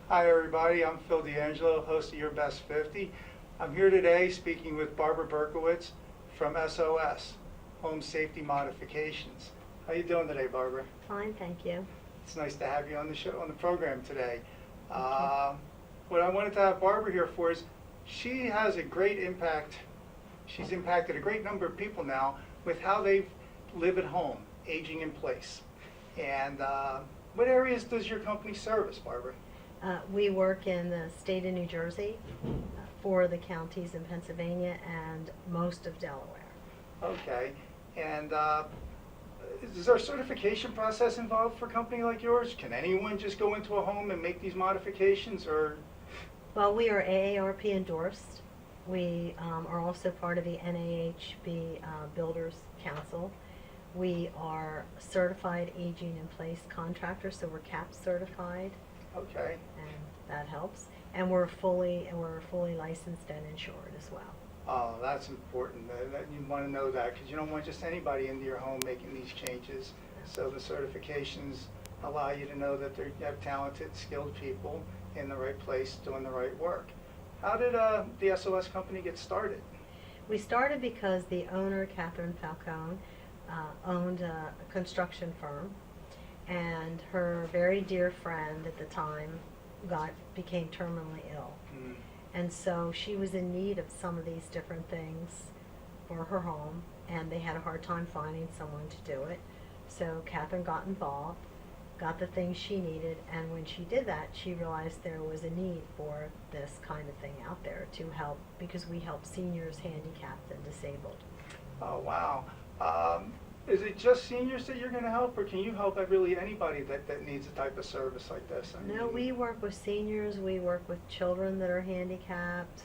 Hi everybody, I'm Phil D'Angelo, host of Your Best 50. I'm here today speaking with Barbara Berkowitz from SOS, Home Safety Modifications. How you doing today, Barbara? Fine, thank you. It's nice to have you on the show, on the program today. What I wanted to have Barbara here for is she has a great impact. She's impacted a great number of people now with how they live at home, aging in place. And what areas does your company service, Barbara? We work in the state of New Jersey, for the counties in Pennsylvania, and most of Delaware. Okay. And is there a certification process involved for a company like yours? Can anyone just go into a home and make these modifications, or? Well, we are AARP endorsed. We are also part of the NAHB Builders Council. We are certified aging in place contractors, so we're CAP certified. Okay. And that helps. And we're fully licensed and insured as well. Oh, that's important. You want to know that because you don't want just anybody into your home making these changes. So the certifications allow you to know that you have talented, skilled people in the right place doing the right work. How did the SOS company get started? We started because the owner, Catherine Falcone, owned a construction firm, and her very dear friend at the time became terminally ill. Mm. And so she was in need of some of these different things for her home, and they had a hard time finding someone to do it. So Catherine got involved, got the things she needed, and when she did that, she realized there was a need for this kind of thing out there to help, because we help seniors, handicapped, and disabled. Oh, wow. Is it just seniors that you're going to help, or can you help really anybody that needs a type of service like this? No, we work with seniors, we work with children that are handicapped,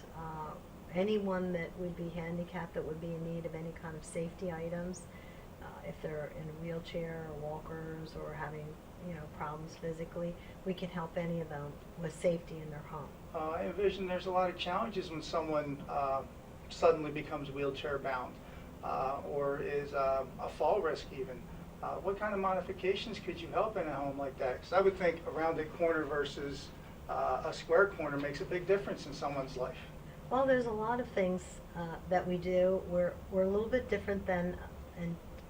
anyone that would be handicapped that would be in need of any kind of safety items, if they're in a wheelchair or walkers or having problems physically, we can help any of them with safety in their home. I envision there's a lot of challenges when someone suddenly becomes wheelchair bound. Or is a fall risk even. What kind of modifications could you help in a home like that? Because I would think a rounded corner versus a square corner makes a big difference in someone's life. Well, there's a lot of things that we do. We're a little bit different than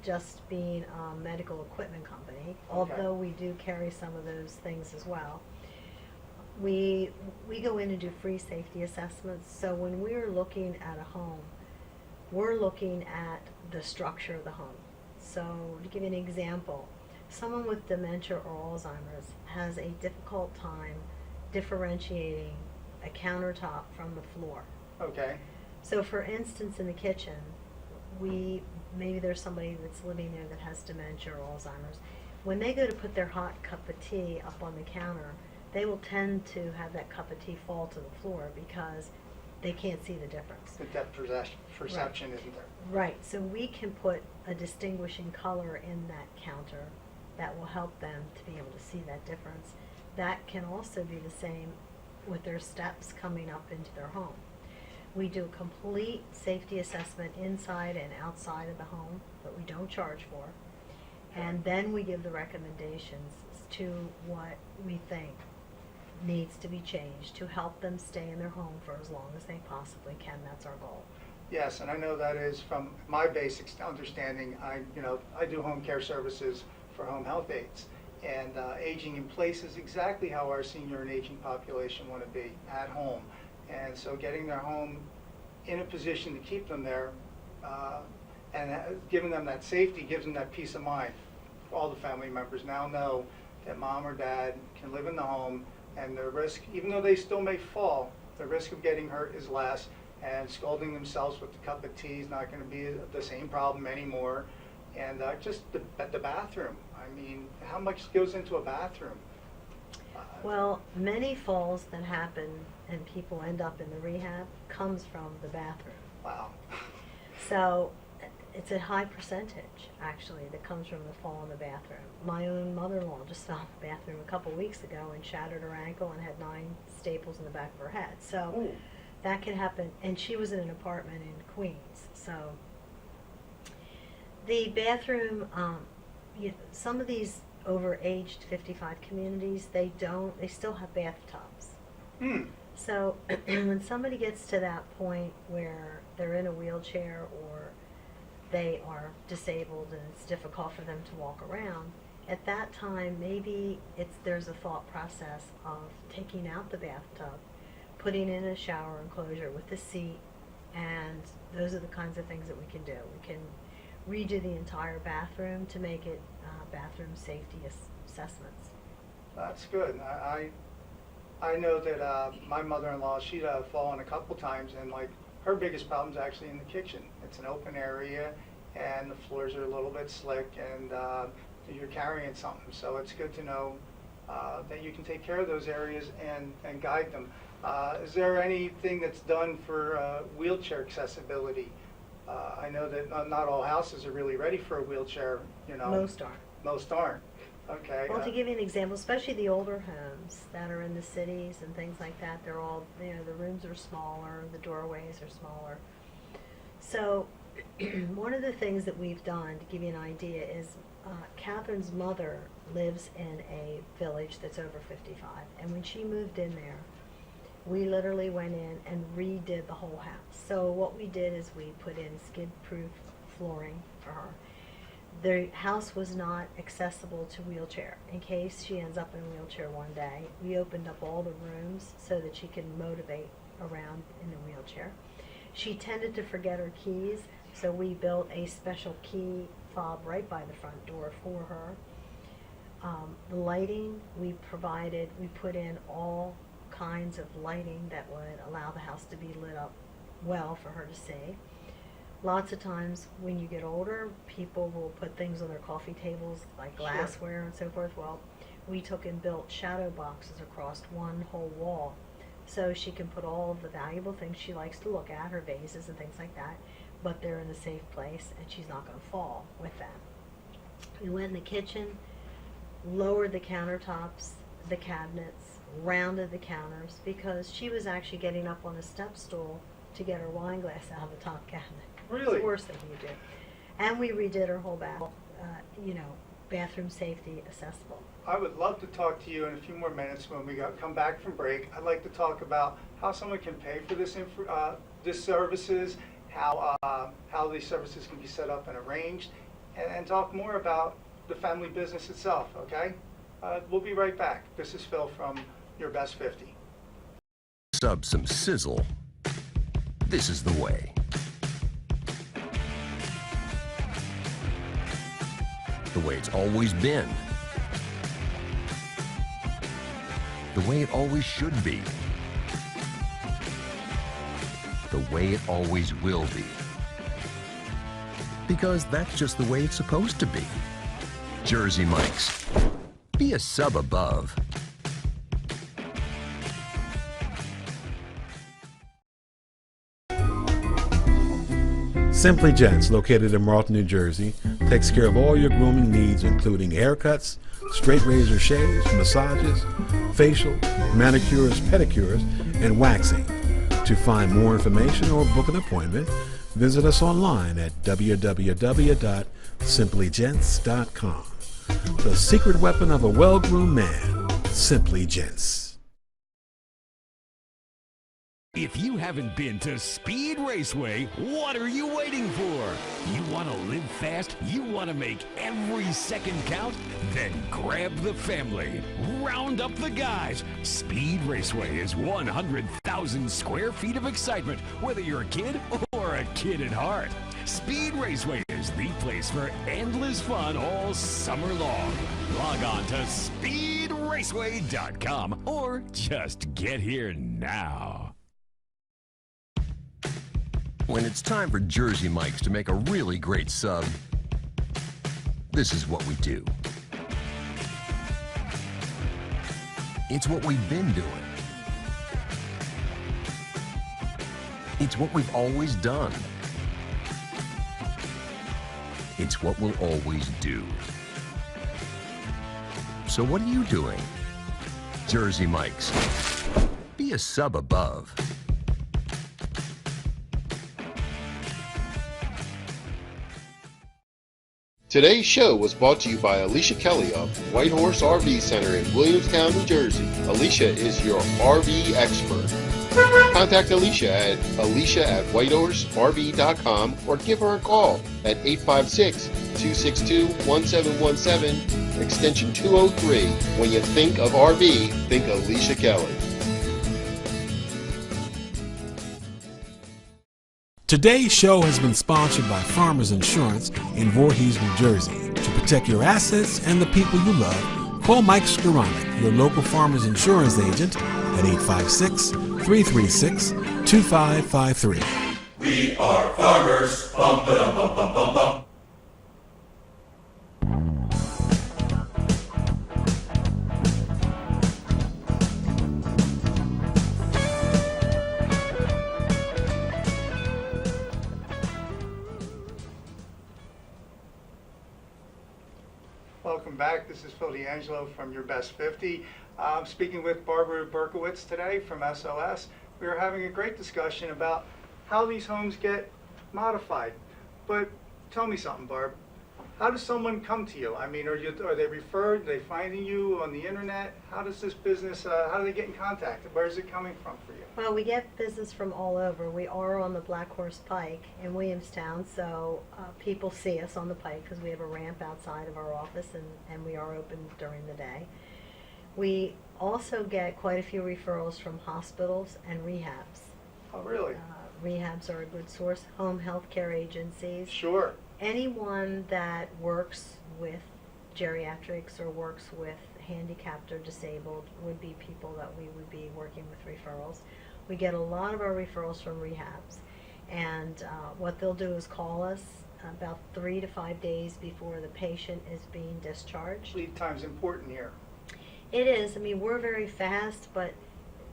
just being a medical equipment company, Okay. although we do carry some of those things as well. We go in and do free safety assessments. So when we're looking at a home, we're looking at the structure of the home. So to give you an example, someone with dementia or Alzheimer's has a difficult time differentiating a countertop from the floor. Okay. So for instance, in the kitchen, maybe there's somebody that's living there that has dementia or Alzheimer's. When they go to put their hot cup of tea up on the counter, they will tend to have that cup of tea fall to the floor because they can't see the difference. The depth perception Right. isn't there. Right, so we can put a distinguishing color in that counter that will help them to be able to see that difference. That can also be the same with their steps coming up into their home. We do a complete safety assessment inside and outside of the home that we don't charge for. And then we give the recommendations to what we think needs to be changed to help them stay in their home for as long as they possibly can. That's our goal. Yes, and I know that is from my basic understanding. I do home care services for home health aides, and aging in place is exactly how our senior and aging population want to be, at home. And so getting their home in a position to keep them there and giving them that safety gives them that peace of mind. All the family members now know that mom or dad can live in the home, and the risk, even though they still may fall, the risk of getting hurt is less, and scalding themselves with a cup of tea is not going to be the same problem anymore. And just the bathroom. I mean, how much goes into a bathroom? Well, many falls that happen and people end up in the rehab comes from the bathroom. Wow. So it's a high percentage, actually, that comes from the fall in the bathroom. My own mother-in-law just fell in the bathroom a couple weeks ago and shattered her ankle and had 9 staples in the back of her head. So Ooh. that can happen. And she was in an apartment in Queens. So the bathroom, some of these over aged 55 communities, they still have bathtubs. Hmm. So when somebody gets to that point where they're in a wheelchair or they are disabled and it's difficult for them to walk around, at that time maybe there's a thought process of taking out the bathtub, putting in a shower enclosure with a seat, and those are the kinds of things that we can do. We can redo the entire bathroom to make it bathroom safety assessments. That's good. I know that my mother-in-law, she'd fallen a couple times, and like her biggest problem is actually in the kitchen. It's an open area, and the floors are a little bit slick, and you're carrying something. So it's good to know that you can take care of those areas and guide them. Is there anything that's done for wheelchair accessibility? I know that not all houses are really ready for a wheelchair. You know, Most aren't. Most aren't. Okay. Well, to give you an example, especially the older homes that are in the cities and things like that, they're all, the rooms are smaller, the doorways are smaller. So one of the things that we've done, to give you an idea, is Catherine's mother lives in a village that's over 55. And when she moved in there, we literally went in and redid the whole house. So what we did is we put in skid-proof flooring for her. The house was not accessible to wheelchair. In case she ends up in a wheelchair one day, we opened up all the rooms so that she can motivate around in the wheelchair. She tended to forget her keys, so we built a special key fob right by the front door for her. The lighting we put in all kinds of lighting that would allow the house to be lit up well for her to see. Lots of times when you get older, people will put things on their coffee tables like glassware and so forth. Well, we took and built shadow boxes across one whole wall so she can put all of the valuable things she likes to look at, her vases and things like that, but they're in a safe place and she's not going to fall with them. We went in the kitchen, lowered the countertops, the cabinets, rounded the counters, because she was actually getting up on a step stool to get her wine glass out of the top cabinet. Really? It's the worst thing you do. And we redid her whole bathroom safety accessible. I would love to talk to you in a few more minutes when we come back from break. I'd like to talk about how someone can pay for this services, how these services can be set up and arranged, and talk more about the family business itself, okay? We'll be right back. This is Phil from Your Best 50. Sub some sizzle. This is the way. The way it's always been. The way it always should be. The way it always will be. Because that's just the way it's supposed to be. Jersey Mike's. Be a sub above. Simply Gents, located in Marlton, New Jersey, takes care of all your grooming needs, including haircuts, straight razor shaves, massages, facial, manicures, pedicures, and waxing. To find more information or book an appointment, visit us online at www.simplygents.com. The secret weapon of a well-groomed man, Simply Gents. If you haven't been to Speed Raceway, what are you waiting for? You want to live fast? You want to make every second count? Then grab the family. Round up the guys. Speed Raceway is 100,000 square feet of excitement, whether you're a kid or a kid at heart. Speed Raceway is the place for endless fun all summer long. Log on to speedraceway.com or just get here now. When it's time for Jersey Mike's to make a really great sub, this is what we do. It's what we've been doing. It's what we've always done. It's what we'll always do. So what are you doing? Jersey Mike's. Be a sub above. Today's show was brought to you by Alicia Kelly of White Horse RV Center in Williamstown, New Jersey. Alicia is your RV expert. Contact Alicia at whitehorserv.com or give her a call at 856-262-1717, extension 203. When you think of RV, think Alicia Kelly. Today's show has been sponsored by Farmers Insurance in Voorhees, New Jersey. To protect your assets and the people you love, call Mike Skoranek, your local Farmers Insurance agent, at 856-336-2553. We are farmers. Bum, ba-dum, bum, bum, bum, bum. Welcome back. This is Phil D'Angelo from Your Best 50. I'm speaking with Barbara Berkowitz today from SOS. We are having a great discussion about how these homes get modified. But tell me something, Barb. How does someone come to you? I mean, are they referred? Are they finding you on the internet? How does this business, how do they get in contact? Where is it coming from for you? Well, we get business from all over. We are on the Black Horse Pike in Williamstown, so people see us on the pike because we have a ramp outside of our office, and we are open during the day. We also get quite a few referrals from hospitals and rehabs. Oh, really? Rehabs are a good source. Home health care agencies. Sure. Anyone that works with geriatrics or works with handicapped or disabled would be people that we would be working with referrals. We get a lot of our referrals from rehabs, and what they'll do is call us about 3 to 5 days before the patient is being discharged. Lead time's important here. It is. I mean, we're very fast, but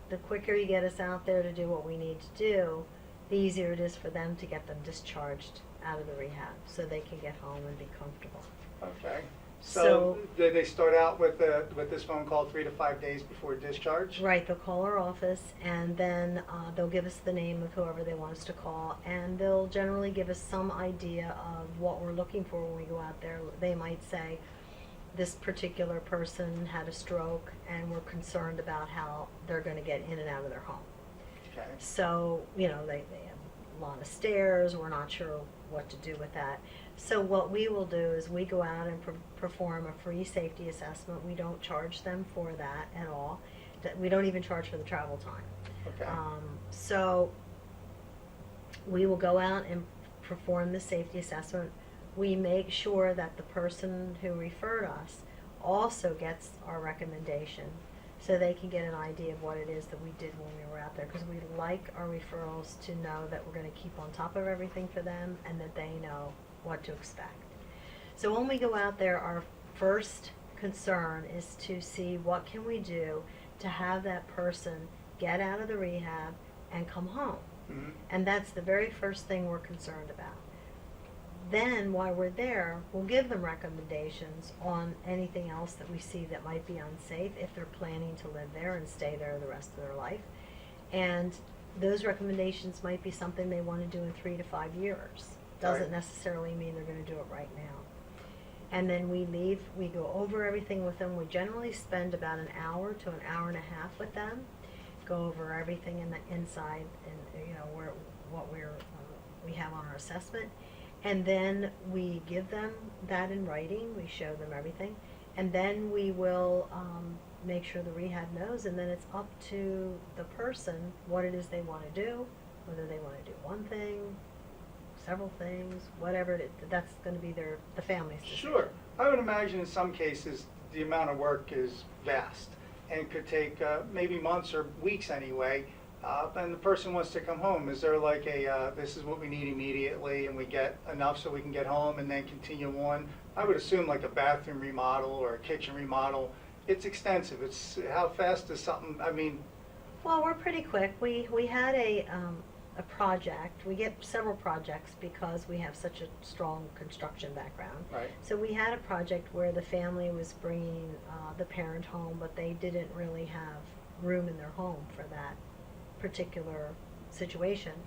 the quicker you get us out there to do what we need to do, the easier it is for them to get them discharged out of the rehab so they can get home and be comfortable. Okay. So they start out with this phone call 3 to 5 days before discharge? Right. They'll call our office, and then they'll give us the name of whoever they want us to call, and they'll generally give us some idea of what we're looking for when we go out there. They might say, this particular person had a stroke, and we're concerned about how they're going to get in and out of their home. Okay. So, they have a lot of stairs. We're not sure what to do with that. So what we will do is we go out and perform a free safety assessment. We don't charge them for that at all. We don't even charge for the travel time. Okay. So we will go out and perform the safety assessment. We make sure that the person who referred us also gets our recommendation so they can get an idea of what it is that we did when we were out there, because we like our referrals to know that we're going to keep on top of everything for them and that they know what to expect. So when we go out there, our first concern is to see what can we do to have that person get out of the rehab and come home. Mm-hmm. And that's the very first thing we're concerned about. Then, while we're there, we'll give them recommendations on anything else that we see that might be unsafe if they're planning to live there and stay there the rest of their life. And those recommendations might be something they want to do in 3 to 5 years. Doesn't Right. necessarily mean they're going to do it right now. And then we leave, we go over everything with them. We generally spend about an hour to an hour and a half with them, go over everything in the inside and what we have on our assessment. And then we give them that in writing, we show them everything, and then we will make sure the rehab knows, and then it's up to the person what it is they want to do, whether they want to do one thing, several things, whatever it is. That's going to be the family's decision. Sure. I would imagine in some cases the amount of work is vast and could take maybe months or weeks anyway. And the person wants to come home. Is there like this is what we need immediately and we get enough so we can get home and then continue on? I would assume like a bathroom remodel or a kitchen remodel. It's extensive. It's how fast is something, I mean. Well, we're pretty quick. We had a project. We get several projects because we have such a strong construction background. Right. So we had a project where the family was bringing the parent home, but they didn't really have room in their home for that particular situation.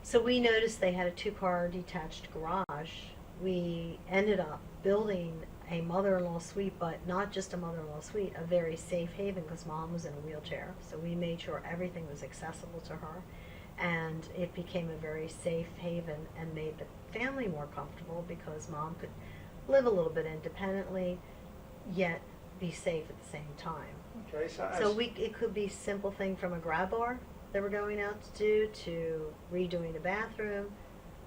So we noticed they had a 2-car detached garage we ended up building a mother-in-law suite, but not just a mother-in-law suite, a very safe haven, because Mom was in a wheelchair. So we made sure everything was accessible to her, and it became a very safe haven and made the family more comfortable because Mom could live a little bit independently, yet be safe at the same time. Okay, So it could be simple thing from a grab bar that we're going out to do, to redoing the bathroom.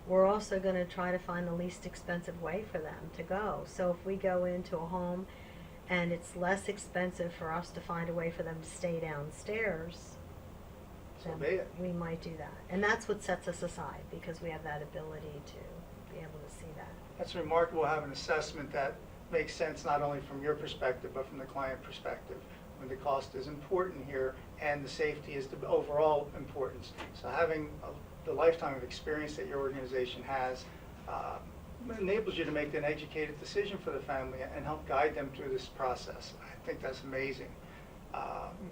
We're also going to try to find the least expensive way for them to go. So if we go into a home and it's less expensive for us to find a way for them to stay downstairs, So then be it. we might do that. And that's what sets us aside, because we have that ability to be able to see that. That's remarkable, have an assessment that makes sense not only from your perspective, but from the client perspective. When the cost is important here and the safety is the overall importance. So having the lifetime of experience that your organization has enables you to make an educated decision for the family and help guide them through this process. I think that's amazing.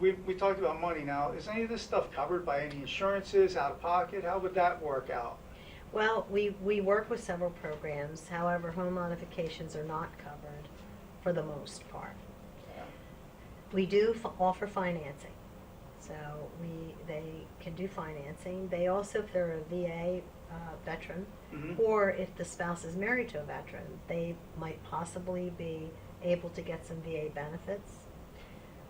We talked about money now. Is any of this stuff covered by any insurances, out of pocket? How would that work out? Well, we work with several programs. However, home modifications are not covered for the most part. We do offer financing, so they can do financing. They also, if they're a VA veteran, or if the spouse is married to a veteran, they might possibly be able to get some VA benefits.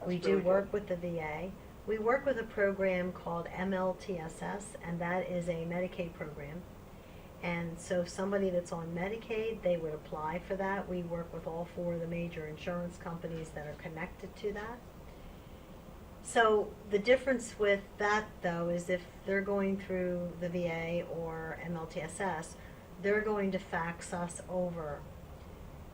We do work with the VA. We work with a program called MLTSS, and that is a Medicaid program. And so somebody that's on Medicaid, they would apply for that. We work with all 4 of the major insurance companies that are connected to that. So the difference with that, though, is if they're going through the VA or MLTSS, they're going to fax us over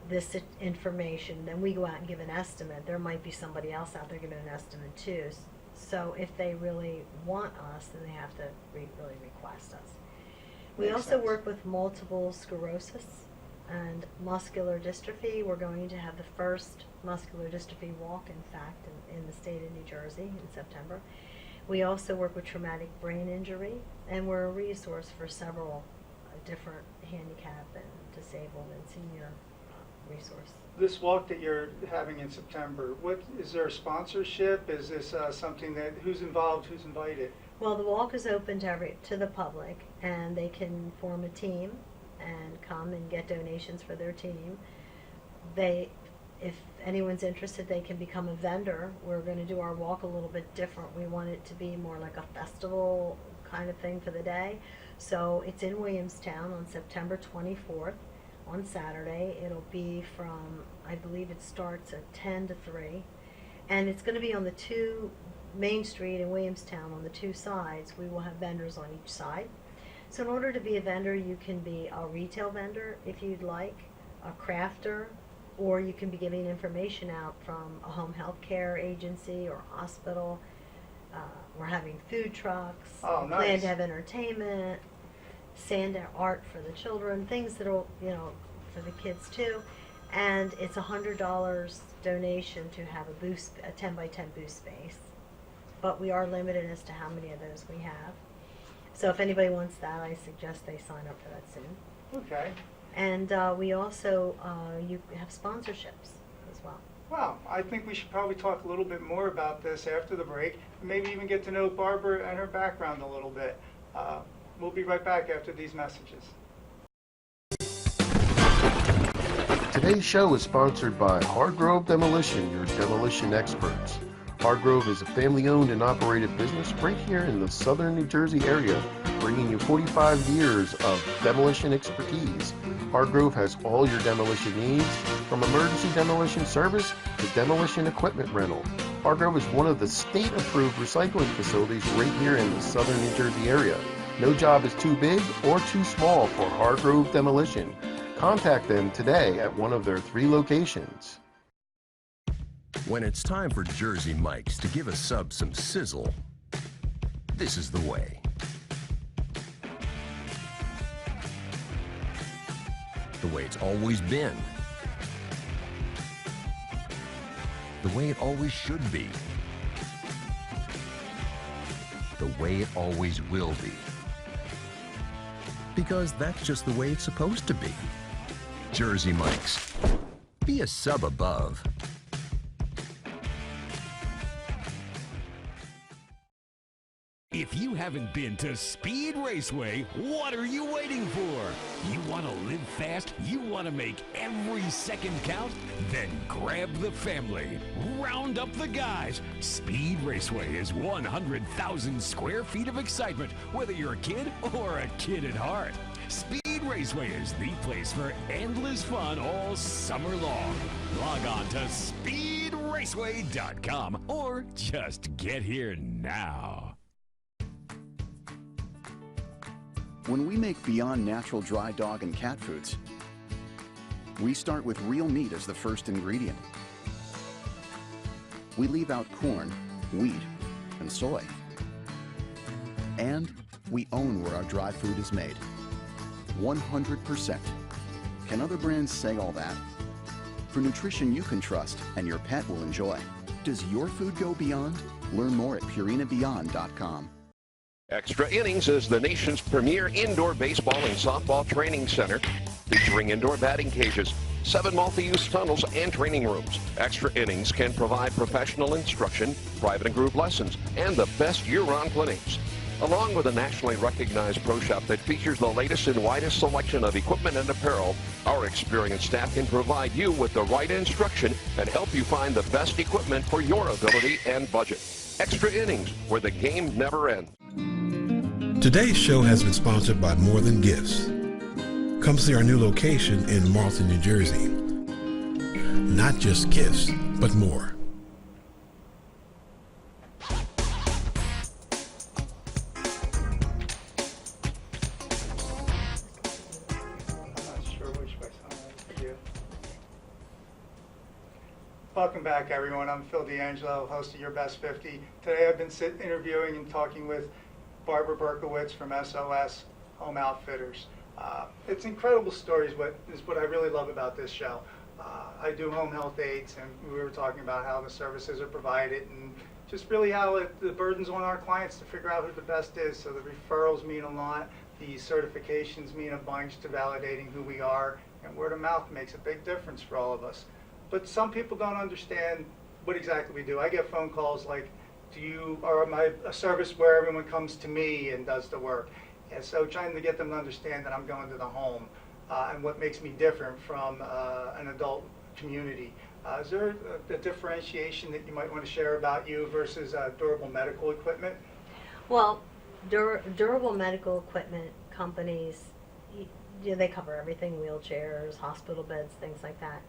this information. Then we go out and give an estimate. There might be somebody else out there giving an estimate too. So if they really want us, then they have to really request us. We Makes also sense. work with multiple sclerosis and muscular dystrophy. We're going to have the first muscular dystrophy walk, in fact, in the state of New Jersey in September. We also work with traumatic brain injury, and we're a resource for several different handicap and disabled and senior resource. This walk that you're having in September, what is there a sponsorship? Is this something that, who's involved, who's invited? Well, the walk is open to the public, and they can form a team and come and get donations for their team. If anyone's interested, they can become a vendor. We're going to do our walk a little bit different. We want it to be more like a festival kind of thing for the day. So it's in Williamstown on September 24th on Saturday. It'll be from, I believe it starts at 10 to 3. And it's going to be on the 2 Main Street in Williamstown on the 2 sides. We will have vendors on each side. So in order to be a vendor, you can be a retail vendor if you'd like, a crafter, or you can be giving information out from a home health care agency or hospital. We're having food trucks. Oh, We nice. plan to have entertainment, sand art for the children, things that'll, for the kids too. And it's $100 donation to have a 10 by 10 booth space. But we are limited as to how many of those we have. So if anybody wants that, I suggest they sign up for that soon. Okay. And we also, you have sponsorships as well. Wow, I think we should probably talk a little bit more about this after the break, and maybe even get to know Barbara and her background a little bit. We'll be right back after these messages. Today's show is sponsored by Hargrove Demolition, your demolition experts. Hargrove is a family-owned and operated business right here in the southern New Jersey area, bringing you 45 years of demolition expertise. Hargrove has all your demolition needs, from emergency demolition service to demolition equipment rental. Hargrove is one of the state-approved recycling facilities right here in the southern New Jersey area. No job is too big or too small for Hargrove Demolition. Contact them today at one of their 3 locations. When it's time for Jersey Mike's to give a sub some sizzle, this is the way. The way it's always been. The way it always should be. The way it always will be. Because that's just the way it's supposed to be. Jersey Mike's. Be a sub above. If you haven't been to Speed Raceway, what are you waiting for? You want to live fast? You want to make every second count? Then grab the family. Round up the guys. Speed Raceway is 100,000 square feet of excitement, whether you're a kid or a kid at heart. Speed Raceway is the place for endless fun all summer long. Log on to speedraceway.com or just get here now. When we make Beyond Natural dry dog and cat foods, we start with real meat as the first ingredient. We leave out corn, wheat, and soy. And we own where our dry food is made. 100%. Can other brands say all that? For nutrition you can trust and your pet will enjoy. Does your food go beyond? Learn more at purinabeyond.com. Extra Innings is the nation's premier indoor baseball and softball training center, featuring indoor batting cages, 7 multi-use tunnels, and training rooms. Extra Innings can provide professional instruction, private and group lessons, and the best year-round clinics. Along with a nationally recognized pro shop that features the latest and widest selection of equipment and apparel, our experienced staff can provide you with the right instruction and help you find the best equipment for your ability and budget. Extra Innings, where the game never ends. Today's show has been sponsored by More Than Gifts. Come see our new location in Marlton, New Jersey. Not just gifts, but more. I'm not sure which way to do. Welcome back, everyone. I'm Phil D'Angelo, host of Your Best 50. Today I've been interviewing and talking with Barbara Berkowitz from SOS Home Outfitters. It's incredible stories, what I really love about this show. I do home health aids, and we were talking about how the services are provided and just really how the burden's on our clients to figure out who the best is. So the referrals mean a lot. The certifications mean a bunch to validating who we are, and word of mouth makes a big difference for all of us. But some people don't understand what exactly we do. I get phone calls like, am I a service where everyone comes to me and does the work? And so trying to get them to understand that I'm going to the home and what makes me different from an adult community. Is there a differentiation that you might want to share about you versus durable medical equipment? Well, durable medical equipment companies, they cover everything, wheelchairs, hospital beds, things like that.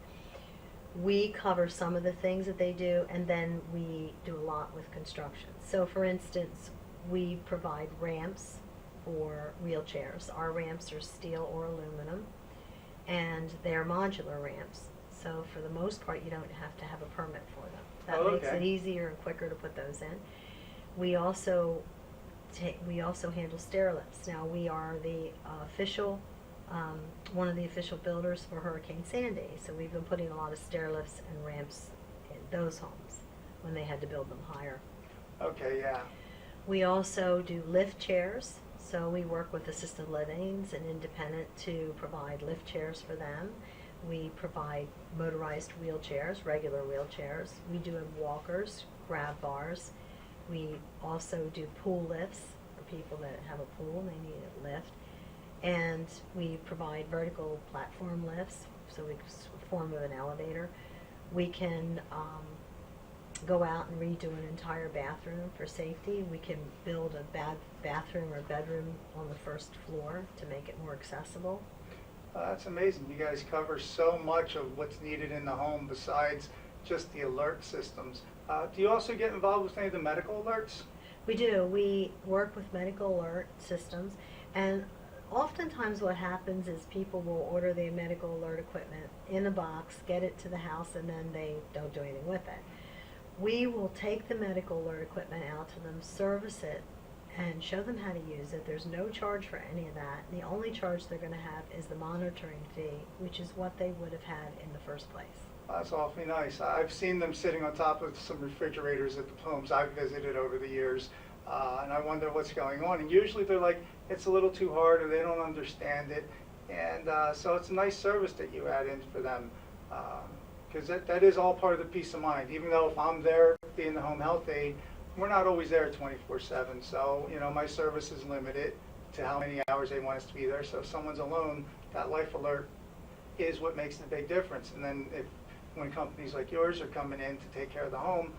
We cover some of the things that they do, and then we do a lot with construction. So for instance, we provide ramps for wheelchairs. Our ramps are steel or aluminum, and they're modular ramps. So for the most part, you don't have to have a permit for them. That makes it easier and quicker to put those in. We also handle stair lifts. Now we are the official one of the official builders for Hurricane Sandy, so we've been putting a lot of stair lifts and ramps in those homes when they had to build them higher. Okay, yeah. We also do lift chairs, so we work with assisted livings and independent to provide lift chairs for them. We provide motorized wheelchairs, regular wheelchairs. We do have walkers, grab bars. We also do pool lifts for people that have a pool and they need a lift. And we provide vertical platform lifts, so it's a form of an elevator. We can go out and redo an entire bathroom for safety. We can build a bathroom or bedroom on the first floor to make it more accessible. That's amazing. You guys cover so much of what's needed in the home besides just the alert systems. Do you also get involved with any of the medical alerts? We do. We work with medical alert systems, and oftentimes what happens is people will order the medical alert equipment in a box, get it to the house, and then they don't do anything with it. We will take the medical alert equipment out to them, service it, and show them how to use it. There's no charge for any of that. The only charge they're going to have is the monitoring fee, which is what they would have had in the first place. That's awfully nice. I've seen them sitting on top of some refrigerators at the homes I've visited over the years, and I wonder what's going on. And usually they're like, it's a little too hard, or they don't understand it. And so it's a nice service that you add in for them, because that is all part of the peace of mind. Even though if I'm there being the home health aide, we're not always there 24/7. So, you know, my service is limited to how many hours they want us to be there. So if someone's alone, that life alert is what makes the big difference. And then when companies like yours are coming in to take care of the home,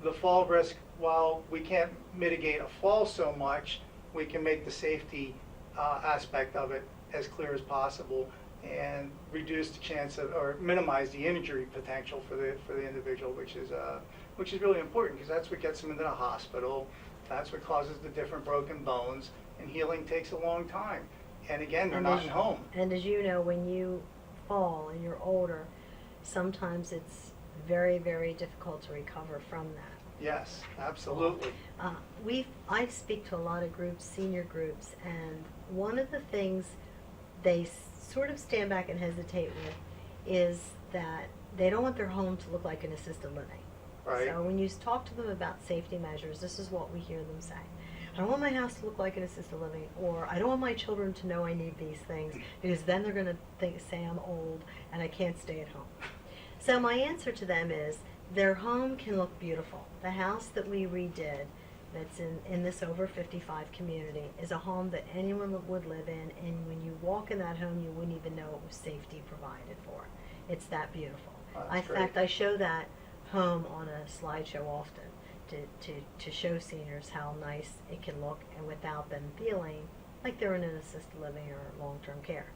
the fall risk, while we can't mitigate a fall so much, we can make the safety aspect of it as clear as possible and reduce the chance of, or minimize the injury potential for the individual, which is really important, because that's what gets them into the hospital. That's what causes the different broken bones, and healing takes a long time. And again, they're not at home. And as you know, when you fall and you're older, sometimes it's very, very difficult to recover from that. Yes, absolutely. I speak to a lot of groups, senior groups, and one of the things they sort of stand back and hesitate with is that they don't want their home to look like an assisted living. Right. So when you talk to them about safety measures, this is what we hear them say. I don't want my house to look like an assisted living, or I don't want my children to know I need these things, because then they're going to say I'm old and I can't stay at home. So my answer to them is, their home can look beautiful. The house that we redid that's in this over 55 community is a home that anyone would live in, and when you walk in that home, you wouldn't even know it was safety provided for. It's that beautiful. In fact, I show that home on a slideshow often to show seniors how nice it can look, and without them feeling like they're in an assisted living or long-term care.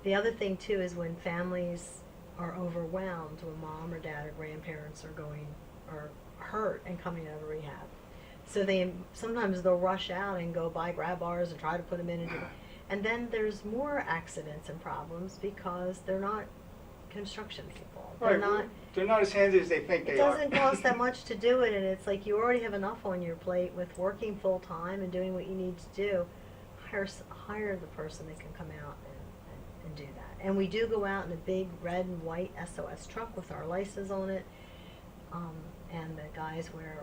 The other thing too is when families are overwhelmed, when mom or dad or grandparents are hurt and coming out of rehab. So sometimes they'll rush out and go buy grab bars and try to put them in, and then there's more accidents and problems because they're not construction people. Right. They're not as handy as they think they are. It doesn't cost that much to do it, and it's like you already have enough on your plate with working full time and doing what you need to do. Hire the person that can come out and do that. And we do go out in a big red and white SOS truck with our license on it, and the guys wear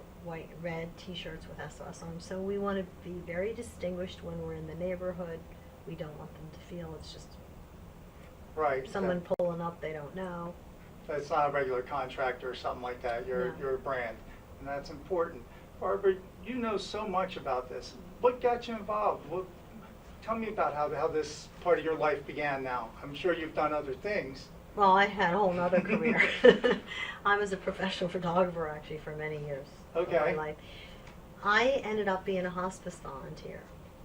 red t-shirts with SOS on them. So we want to be very distinguished when we're in the neighborhood. We don't want them to feel it's just someone pulling up they don't know. It's not a regular contractor or something like that. You're a brand, and that's important. Barbara, you know so much about this. What got you involved? Tell me about how this part of your life began now. I'm sure you've done other things. Well, I had a whole other career. I was a professional photographer actually for many years of my life. I ended up being a hospice volunteer.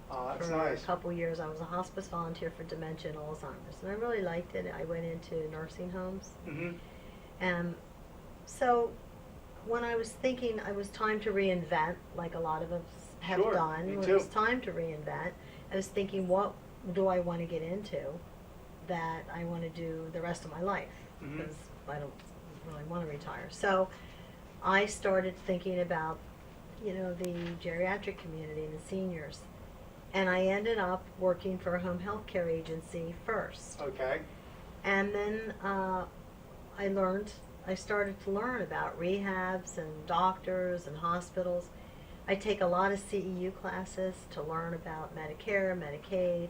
Oh, that's for nice. a couple years. I was a hospice volunteer for dementia and Alzheimer's, and I really liked it. I went into nursing homes. And so when I was thinking it was time to reinvent, like a lot of us have done, when it was time to reinvent, I was thinking, what do I want to get into that I want to do the rest of my life? Because I don't really want to retire. So I started thinking about, the geriatric community and the seniors. And I ended up working for a home health care agency first. Okay. And then I started to learn about rehabs and doctors and hospitals. I take a lot of CEU classes to learn about Medicare, Medicaid,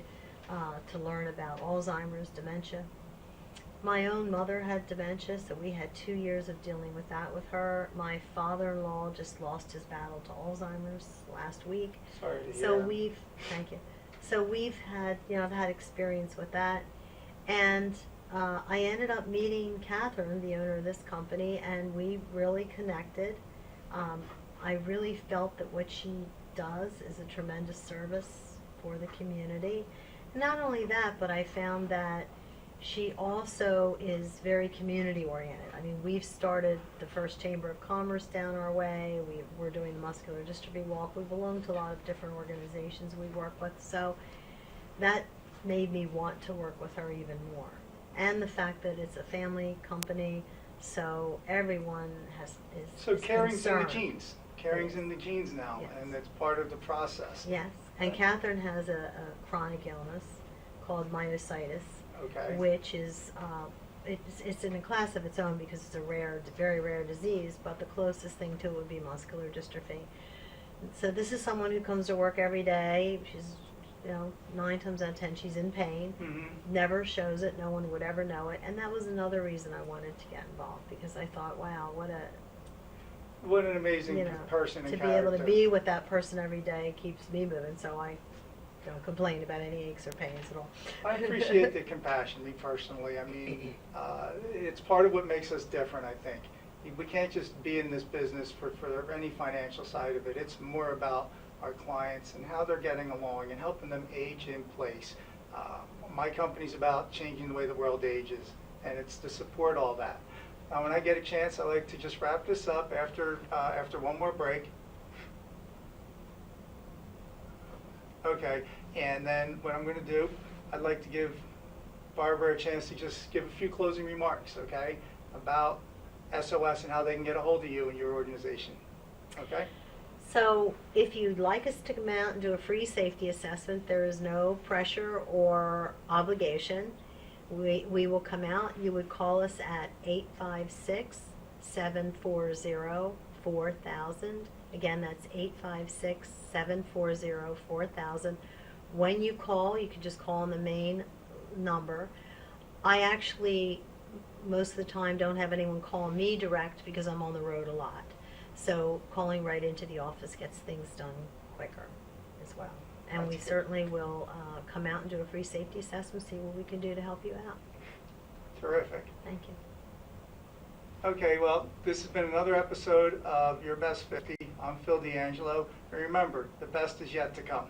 to learn about Alzheimer's, dementia. My own mother had dementia, so we had 2 years of dealing with that with her. My father-in-law just lost his battle to Alzheimer's last week. Sorry to hear. So thank you. So we've had, I've had experience with that. And I ended up meeting Catherine, the owner of this company, and we really connected. I really felt that what she does is a tremendous service for the community. And not only that, but I found that she also is very community oriented. I mean, we've started the first Chamber of Commerce down our way. We're doing the Muscular Dystrophy Walk. We belong to a lot of different organizations we work with. So that made me want to work with her even more. And the fact that it's a family company, so everyone is caring's in the concerned. genes. Caring's in the genes now, Yes. and it's part of the process. Yes, and Catherine has a chronic illness called myositis, which is it's in a class of its own because it's a very rare disease. But the closest thing to it would be muscular dystrophy. So this is someone who comes to work every day. She's you know, 9 times out of 10 she's in pain, Mhm. never shows it, no one would ever know it, and that was another reason I wanted to get involved, because I thought, wow, what An amazing you know, person and to be character. able to be with that person every day keeps me moving, so I don't complain about any aches or pains at all. I appreciate the compassion, me personally. I mean, it's part of what makes us different, I think. We can't just be in this business for any financial side of it. It's more about our clients and how they're getting along and helping them age in place. My company's about changing the way the world ages, and it's to support all that. Now, when I get a chance, I like to just wrap this up after one more break. Okay, and then what I'm going to do, I'd like to give Barbara a chance to just give a few closing remarks, okay, about SOS and how they can get a hold of you and your organization, okay? So if you'd like us to come out and do a free safety assessment, there is no pressure or obligation. We will come out. You would call us at 856-740-4000. Again, that's 856-740-4000. When you call, you can just call on the main number. I actually, most of the time, don't have anyone call me direct because I'm on the road a lot. So calling right into the office gets things done quicker as well. And we certainly will come out and do a free safety assessment, see what we can do to help you out. Terrific. Thank you. Okay, well, this has been another episode of Your Best 50. I'm Phil D'Angelo. And remember, the best is yet to come.